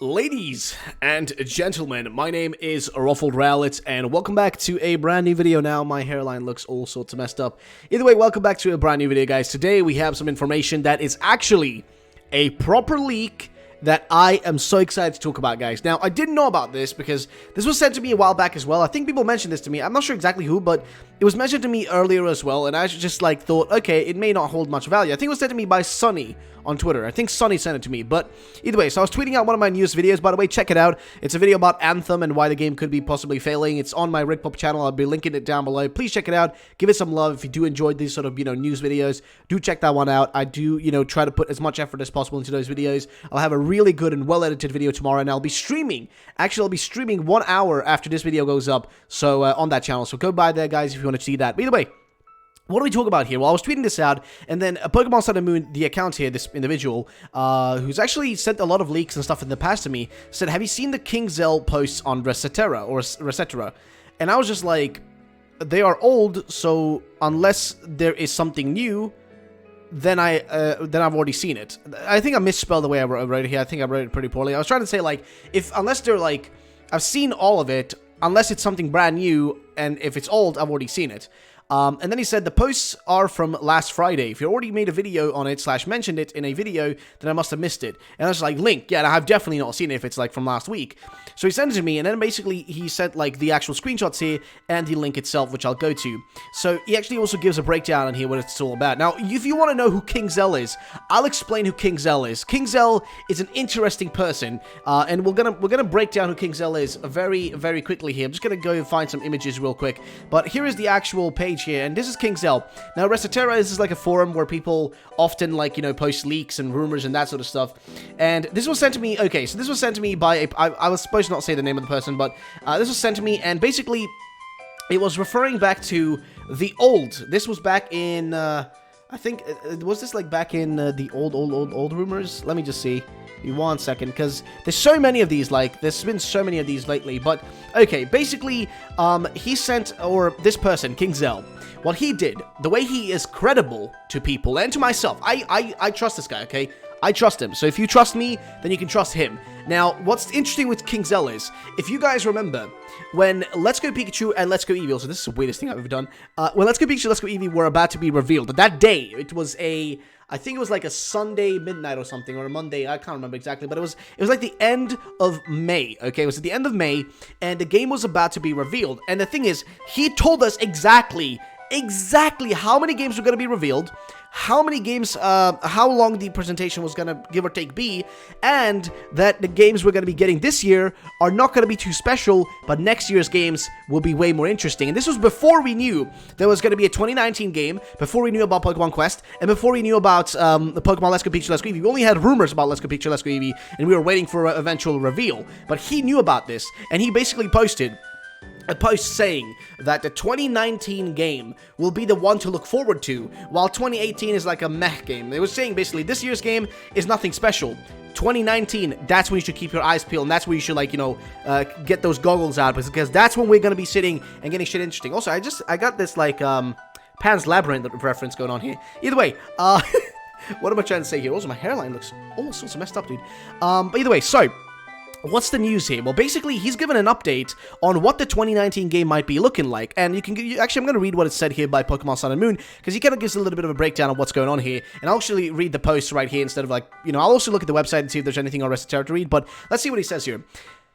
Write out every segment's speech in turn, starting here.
Ladies and gentlemen, my name is Ruffled Rowlet, and welcome back to a brand new video. Now, my hairline looks all sorts of messed up. Either way, welcome back to a brand new video, guys. Today, we have some information that is actually a proper leak that I am so excited to talk about, guys. Now, I didn't know about this because this was sent to me a while back as well. I think people mentioned this to me. I'm not sure exactly who, but it was mentioned to me earlier as well, and I just thought, okay, it may not hold much value. I think it was sent to me by Sunny on Twitter. I think Sunny sent it to me, but either way, so I was tweeting out one of my newest videos. By the way, check it out. It's a video about Anthem and why the game could be possibly failing. It's on my Rick Pop channel. I'll be linking it down below. Please check it out. Give it some love. If you do enjoy these sort of, news videos, do check that one out. I do, try to put as much effort as possible into those videos. I'll have a really good and well-edited video tomorrow, and I'll be streaming. Actually, I'll be streaming 1 hour after this video goes up, so on that channel. So go by there, guys, if you want to see that. But either way, what do we talk about here? Well, I was tweeting this out, and then Pokemon Sun and Moon, the account here, this individual, who's actually sent a lot of leaks and stuff in the past to me, said, have you seen the King Zell posts on Resetera? And I was just like, they are old, so unless there is something new, then I've already seen it. I think I misspelled the way I wrote it here. I think I wrote it pretty poorly. I was trying to say, like, unless they're like, I've seen all of it, unless it's something brand new, and if it's old, I've already seen it. And then he said, the posts are from last Friday. If you already made a video on it / mentioned it in a video, then I must have missed it. And I was like, link, yeah, I've definitely not seen it if it's like from last week. So he sent it to me, and then basically he sent like the actual screenshots here and the link itself, which I'll go to. So he actually also gives a breakdown on here what it's all about. Now, if you want to know who King Zell is, I'll explain who King Zell is. King Zell is an interesting person, and we're gonna break down who King Zell is very, very quickly here. I'm just gonna go and find some images real quick. But here is the actual page here, and this is King Zell. Now, Resetera is like a forum where people often, like, post leaks and rumors and that sort of stuff. And this was sent to me, okay, so this was sent to me by I was supposed to not say the name of the person, but this was sent to me, and basically, it was referring back to the old. This was back in, I think, was this like back in the old rumors? Let me just see. Give me 1 second, because there's so many of these, like, there's been so many of these lately, but, okay, basically, he sent, or this person, King Zell, what he did, the way he is credible to people, and to myself, I trust this guy, okay? I trust him, so if you trust me, then you can trust him. Now, what's interesting with King Zell is, if you guys remember, when Let's Go Pikachu and Let's Go Eevee, so this is the weirdest thing I've ever done, when Let's Go Pikachu and Let's Go Eevee were about to be revealed, that day, it was I think it was like a Sunday midnight or something, or a Monday, I can't remember exactly, but it was like the end of May, okay? It was at the end of May, and the game was about to be revealed, and the thing is, he told us exactly how many games were going to be revealed, how many games, how long the presentation was going to, give or take, be, and that the games we're going to be getting this year are not going to be too special, but next year's games will be way more interesting. And this was before we knew there was going to be a 2019 game, before we knew about Pokemon Quest, and before we knew about the Pokemon Let's Go Pikachu, Let's Go Eevee. We only had rumors about Let's Go Pikachu, Let's Go Eevee, and we were waiting for an eventual reveal. But he knew about this, and he basically posted a post saying that the 2019 game will be the one to look forward to, while 2018 is like a meh game. They were saying basically this year's game is nothing special. 2019, that's when you should keep your eyes peeled, and that's where you should, like, get those goggles out, because that's when we're going to be sitting and getting shit interesting. Also, I got this, like, Pan's Labyrinth reference going on here. Either way, what am I trying to say here? Also, my hairline looks all sorts of messed up, dude. But either way, so what's the news here? Well, basically, he's given an update on what the 2019 game might be looking like, and actually, I'm going to read what it said here by Pokemon Sun and Moon, because he kind of gives a little bit of a breakdown of what's going on here, and I'll actually read the post right here instead of, like, I'll also look at the website and see if there's anything on Resetera to read, but let's see what he says here.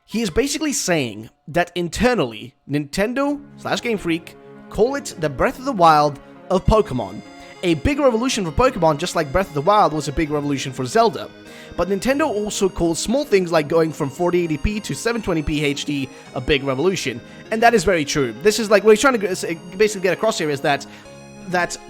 He is basically saying that internally, Nintendo / Gamefreak call it the Breath of the Wild of Pokemon. A big revolution for Pokemon, just like Breath of the Wild was a big revolution for Zelda. But Nintendo also calls small things like going from 4080p to 720p HD a big revolution. And that is very true. This is like, what he's trying to basically get across here is that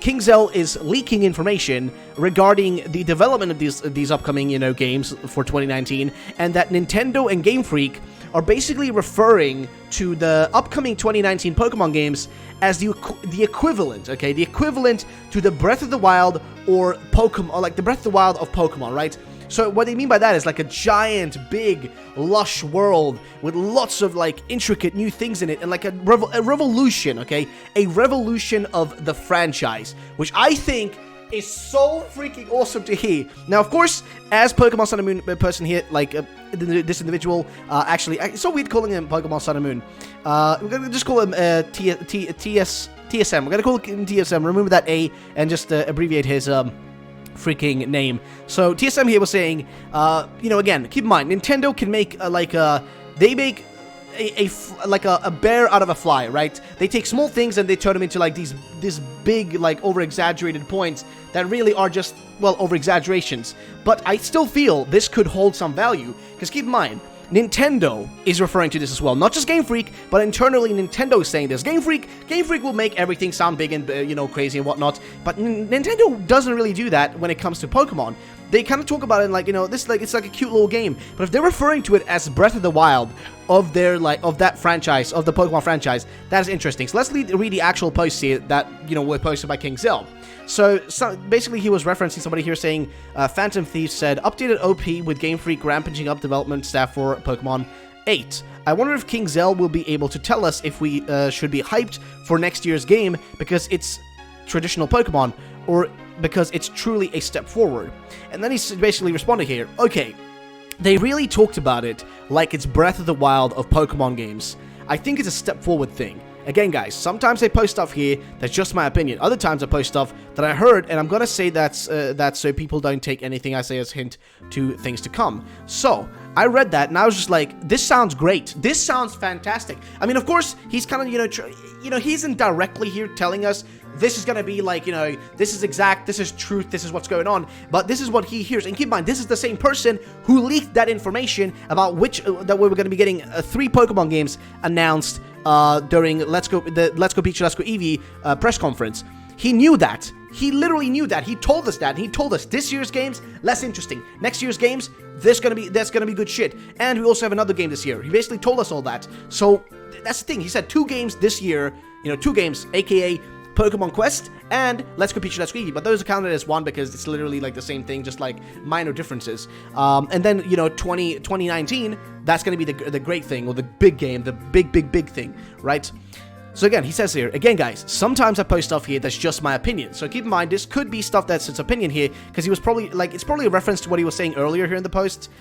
King Zell is leaking information regarding the development of these upcoming, games for 2019, and that Nintendo and Game Freak are basically referring to the upcoming 2019 Pokemon games as the equivalent, okay? The equivalent to the Breath of the Wild or Pokemon, or like the Breath of the Wild of Pokemon, right? So what they mean by that is like a giant, big, lush world with lots of like intricate new things in it, and like a revolution, okay? A revolution of the franchise, which I think is so freaking awesome to hear. Now, of course, as Pokemon Sun and Moon person here, like this individual, actually, it's so weird calling him Pokemon Sun and Moon. We're gonna just call him TSM. We're gonna call him TSM. Remember that A and just abbreviate his freaking name. So TSM here was saying, you know, again, keep in mind, Nintendo can make they make a bear out of a fly, right? They take small things and they turn them into like these big, like, over-exaggerated points that really are just, well, over-exaggerations. But I still feel this could hold some value, because keep in mind, Nintendo is referring to this as well. Not just Game Freak, but internally Nintendo is saying this. Game Freak will make everything sound big and, you know, crazy and whatnot, but Nintendo doesn't really do that when it comes to Pokemon. They kind of talk about it like, you know, this, like, it's like a cute little game. But if they're referring to it as Breath of the Wild of their, like, of that franchise, of the Pokemon franchise, that is interesting. So let's read the actual posts here that, you know, were posted by King Zell. So basically he was referencing somebody here saying, Phantom Thief said, updated OP with Game Freak rampaging up development staff for Pokemon 8. I wonder if King Zell will be able to tell us if we should be hyped for next year's game because it's traditional Pokemon, or because it's truly a step forward. And then he basically responded here, okay, they really talked about it like it's Breath of the Wild of Pokemon games. I think it's a step forward thing. Again, guys, sometimes I post stuff here that's just my opinion. Other times I post stuff that I heard, and I'm gonna say that's so people don't take anything I say as hint to things to come. So I read that, and I was just like, this sounds great. This sounds fantastic. I mean, of course, he's kind of, you know, he isn't directly here telling us this is gonna be like, you know, this is exact, this is truth, this is what's going on, but this is what he hears. And keep in mind, this is the same person who leaked that information about which that we were gonna be getting 3 Pokemon games announced during Let's Go Pikachu, Let's Go Eevee press conference. He knew that. He literally knew that. He told us that. And he told us this year's games less interesting. Next year's games, that's gonna be good shit. And we also have another game this year. He basically told us all that. So that's the thing. He said 2 games this year. You know, 2 games, aka Pokemon Quest and Let's Go Pikachu, Let's Go Eevee, but those are counted as one because it's literally like the same thing, just like minor differences. And then, you know, 2019, that's going to be the great thing, or the big game, the big thing, right? So again, he says here, again, guys, sometimes I post stuff here that's just my opinion. So keep in mind, this could be stuff that's his opinion here, because he was probably, like, it's probably a reference to what he was saying earlier here in the post.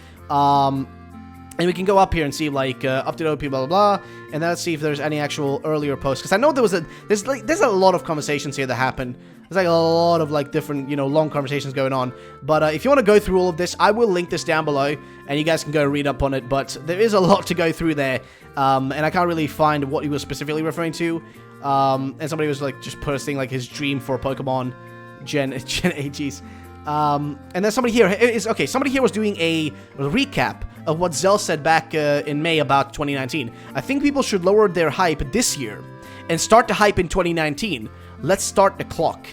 And we can go up here and see, like, up to the OP, blah, blah, blah, and then let's see if there's any actual earlier posts, because I know there's a lot of conversations here that happen. There's, like, a lot of, like, different, you know, long conversations going on, but if you want to go through all of this, I will link this down below, and you guys can go read up on it, but there is a lot to go through there, and I can't really find what he was specifically referring to, and somebody was, like, just posting, like, his dream for Pokemon Gen 8, jeez. And then somebody here was doing a recap of what Zell said back in May about 2019. I think people should lower their hype this year and start the hype in 2019. Let's start the clock.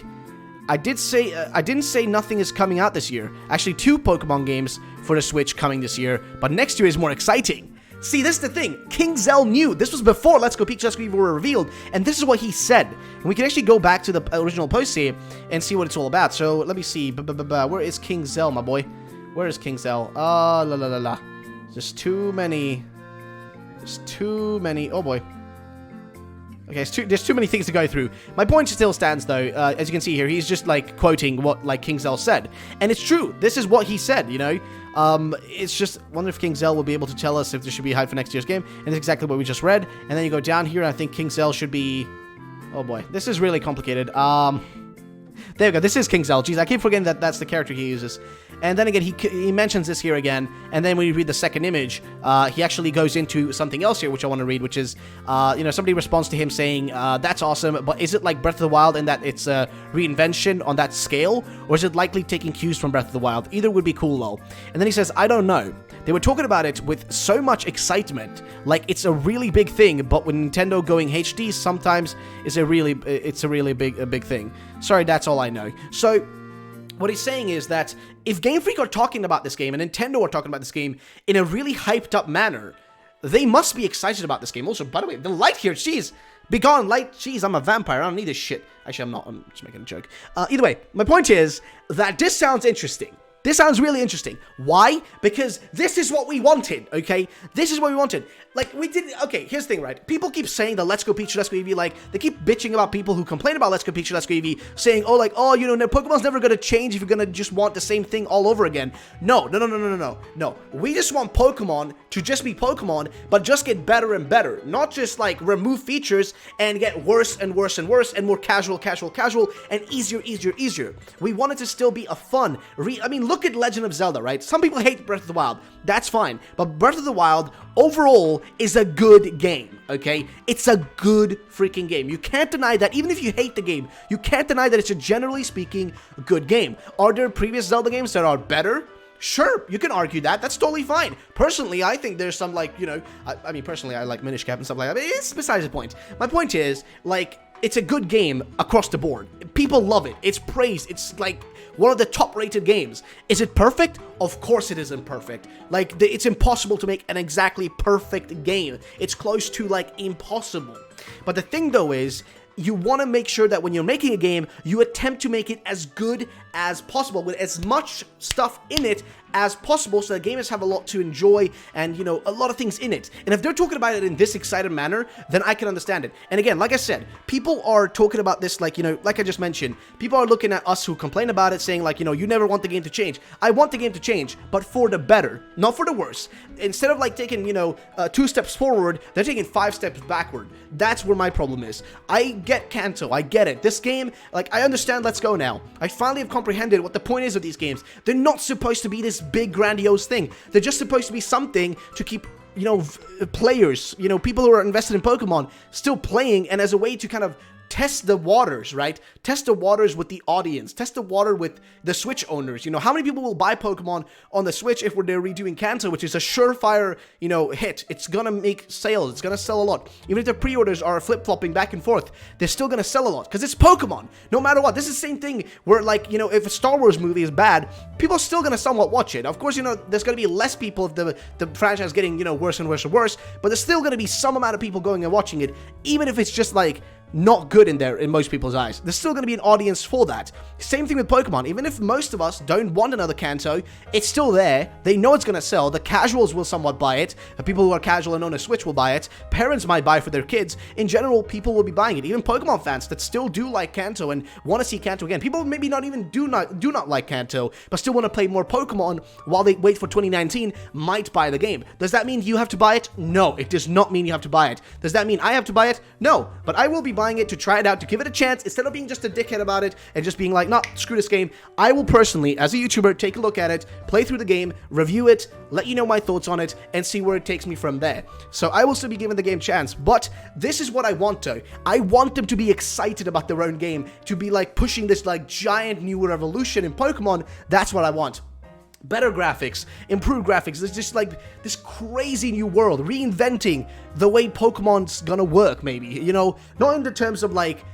I didn't say nothing is coming out this year. Actually, 2 Pokemon games for the Switch coming this year, but next year is more exciting. See, this is the thing. King Zell knew. This was before Let's Go Pikachu, Let's Go Eevee were revealed, and this is what he said. And we can actually go back to the original post here and see what it's all about. So, let me see. Where is King Zell, my boy? Where is King Zell? There's too many. Oh, boy. Okay, there's too many things to go through. My point still stands, though. As you can see here, he's just, like, quoting what, like, King Zell said. And it's true. This is what he said, you know? It's just, wonder if King Zell will be able to tell us if there should be hype for next year's game. And that's exactly what we just read. And then you go down here, and I think King Zell should be... Oh, boy. This is really complicated. There we go. This is King Zell. Jeez, I keep forgetting that that's the character he uses. And then again, he mentions this here again. And then when you read the second image, he actually goes into something else here, which I want to read, which is, you know, somebody responds to him saying, that's awesome, but is it like Breath of the Wild in that it's a reinvention on that scale? Or is it likely taking cues from Breath of the Wild? Either would be cool, lol. And then he says, I don't know. They were talking about it with so much excitement, like it's a really big thing, but with Nintendo going HD, sometimes it's a really big thing. Sorry, that's all I know. So, what he's saying is that if Game Freak are talking about this game, and Nintendo are talking about this game in a really hyped up manner, they must be excited about this game. Also, by the way, the light here, jeez, be gone, light, jeez, I'm a vampire, I don't need this shit. Actually, I'm not, I'm just making a joke. Either way, my point is that this sounds interesting. This sounds really interesting. Why? Because this is what we wanted, okay? This is what we wanted. Like, we didn't... Okay, here's the thing, right? People keep saying the Let's Go Pikachu, Let's Go Eevee, like, they keep bitching about people who complain about Let's Go Pikachu, Let's Go Eevee, saying, oh, like, oh, you know, Pokemon's never gonna change if you're gonna just want the same thing all over again. No. We just want Pokemon to just be Pokemon, but just get better and better. Not just, like, remove features and get worse and worse and worse and more casual, and easier. We want it to still be a fun... I mean, look at Legend of Zelda, right? Some people hate Breath of the Wild. That's fine. But Breath of the Wild, overall, is a good game, okay? It's a good freaking game. You can't deny that. Even if you hate the game, you can't deny that it's a, generally speaking, good game. Are there previous Zelda games that are better? Sure, you can argue that. That's totally fine. Personally, I think there's some, like, you know... I mean, personally, I like Minish Cap and stuff like that. But it's besides the point. My point is, like... It's a good game across the board. People love it. It's praised. It's like one of the top-rated games. Is it perfect? Of course it isn't perfect. Like, it's impossible to make an exactly perfect game. It's close to, like, impossible. But the thing, though, is... You want to make sure that when you're making a game, you attempt to make it as good as possible with as much stuff in it as possible so that gamers have a lot to enjoy and, you know, a lot of things in it. And if they're talking about it in this excited manner, then I can understand it. And again, like I said, people are talking about this, like, you know, like I just mentioned, people are looking at us who complain about it saying, like, you know, you never want the game to change. I want the game to change, but for the better, not for the worse. Instead of, like, taking, you know, 2 steps forward, they're taking 5 steps backward. That's where my problem is. I get Kanto, I get it. This game, like, I understand Let's Go now. I finally have comprehended what the point is of these games. They're not supposed to be this big, grandiose thing. They're just supposed to be something to keep, you know, players, you know, people who are invested in Pokemon still playing, and as a way to kind of test the waters, right? Test the waters with the audience. Test the water with the Switch owners. You know, how many people will buy Pokemon on the Switch if they're redoing Kanto, which is a surefire, you know, hit. It's gonna make sales. It's gonna sell a lot. Even if the pre-orders are flip-flopping back and forth, they're still gonna sell a lot because it's Pokemon. No matter what. This is the same thing where, like, you know, if a Star Wars movie is bad, people are still gonna somewhat watch it. Of course, you know, there's gonna be less people if the franchise getting, you know, worse and worse and worse, but there's still gonna be some amount of people going and watching it, even if it's just, like, not good in there in most people's eyes. There's still going to be an audience for that. Same thing with Pokemon. Even if most of us don't want another Kanto, it's still there. They know it's going to sell. The casuals will somewhat buy it. The people who are casual and own a Switch will buy it. Parents might buy for their kids. In general, people will be buying it. Even Pokemon fans that still do like Kanto and want to see Kanto again. People maybe not even do not like Kanto, but still want to play more Pokemon while they wait for 2019 might buy the game. Does that mean you have to buy it? No, it does not mean you have to buy it. Does that mean I have to buy it? No, but I will be buying it to try it out, to give it a chance, instead of being just a dickhead about it and just being like, nah, screw this game. I will personally, as a YouTuber, take a look at it, play through the game, review it, let you know my thoughts on it, and see where it takes me from there. So I will still be giving the game a chance, but this is what I want to. I want them to be excited about their own game, to be like pushing this like giant new revolution in Pokemon. That's what I want. Better graphics, improved graphics. There's just like this crazy new world, reinventing the way Pokemon's gonna work, maybe. You know, not in the terms of like,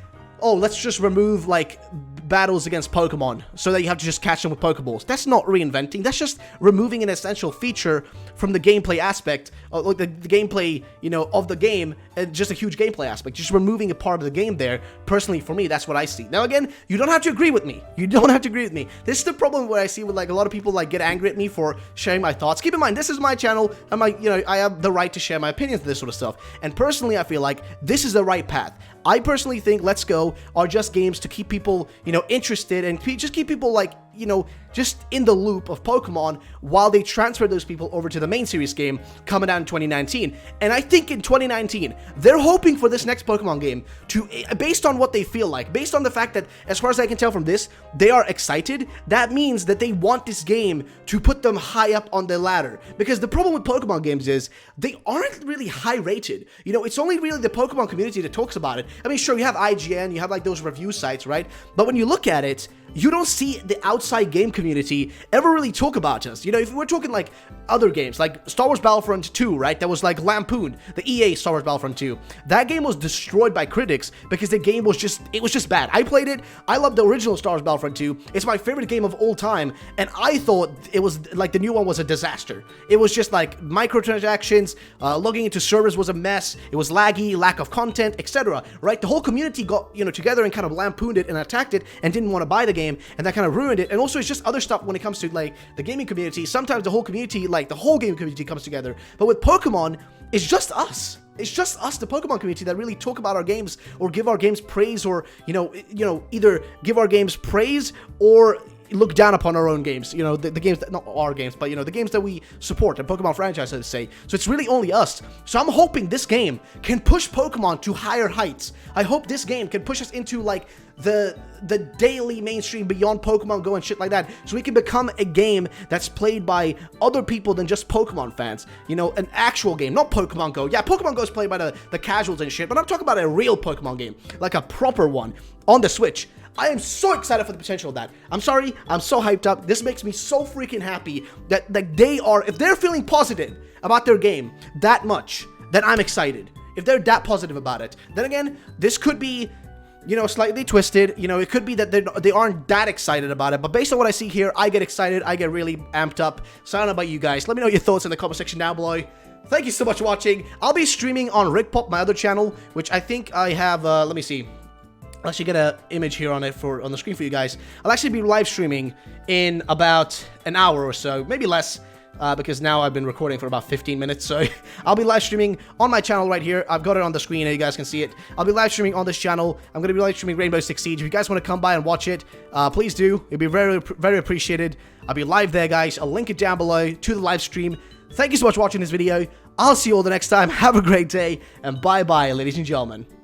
oh, let's just remove like battles against Pokemon so that you have to just catch them with Pokeballs. That's not reinventing. That's just removing an essential feature from the gameplay aspect, like the gameplay, you know, of the game, and just a huge gameplay aspect. Just removing a part of the game there. Personally, for me, that's what I see. Now, again, you don't have to agree with me. You don't have to agree with me. This is the problem where I see with like a lot of people like get angry at me for sharing my thoughts. Keep in mind, this is my channel, and I have the right to share my opinions on this sort of stuff. And personally, I feel like this is the right path. I personally think Let's Go are just games to keep people, you know, interested and just keep people like, you know, just in the loop of Pokemon while they transfer those people over to the main series game coming out in 2019. And I think in 2019, they're hoping for this next Pokemon game to, based on what they feel like, based on the fact that, as far as I can tell from this, they are excited. That means that they want this game to put them high up on the ladder. Because the problem with Pokemon games is they aren't really high rated. You know, it's only really the Pokemon community that talks about it. I mean, sure, you have IGN, you have like those review sites, right? But when you look at it, you don't see the outside game community ever really talk about us. You know, if we're talking like other games, like Star Wars Battlefront 2, right? That was like lampooned, the EA Star Wars Battlefront 2. That game was destroyed by critics because the game was just, it was just bad. I played it. I love the original Star Wars Battlefront 2. It's my favorite game of all time. And I thought it was like the new one was a disaster. It was just like microtransactions, logging into servers was a mess. It was laggy, lack of content, etc. Right? The whole community got, you know, together and kind of lampooned it and attacked it and didn't want to buy the game, and that kind of ruined it. it. And also, it's just other stuff when it comes to, like, the gaming community. Sometimes the whole community, like, the whole gaming community comes together. But with Pokemon, it's just us. It's just us, the Pokemon community, that really talk about our games or give our games praise, or, you know, either give our games praise or look down upon our own games, you know, the games that, not our games, but, you know, the games that we support, the Pokemon franchise, let's say. So it's really only us. So I'm hoping this game can push Pokemon to higher heights. I hope this game can push us into, like, the daily mainstream beyond Pokemon Go and shit like that, so we can become a game that's played by other people than just Pokemon fans. You know, an actual game, not Pokemon Go. Yeah, Pokemon Go is played by the casuals and shit, but I'm talking about a real Pokemon game, like a proper one on the Switch. I am so excited for the potential of that. I'm sorry, I'm so hyped up. This makes me so freaking happy that, like, if they're feeling positive about their game that much, then I'm excited. If they're that positive about it. Then again, this could be, you know, slightly twisted. You know, it could be that they aren't that excited about it. But based on what I see here, I get excited. I get really amped up. So I don't know about you guys. Let me know your thoughts in the comment section down below. Thank you so much for watching. I'll be streaming on RickPop, my other channel, which I think I have, let me see. I'll actually get an image here on the screen for you guys. I'll actually be live streaming in about an hour or so, maybe less, because now I've been recording for about 15 minutes, so I'll be live streaming on my channel right here. I've got it on the screen, and you guys can see it. I'll be live streaming on this channel. I'm going to be live streaming Rainbow Six Siege. If you guys want to come by and watch it, please do. It'd be very, very appreciated. I'll be live there, guys. I'll link it down below to the live stream. Thank you so much for watching this video. I'll see you all the next time. Have a great day, and bye-bye, ladies and gentlemen.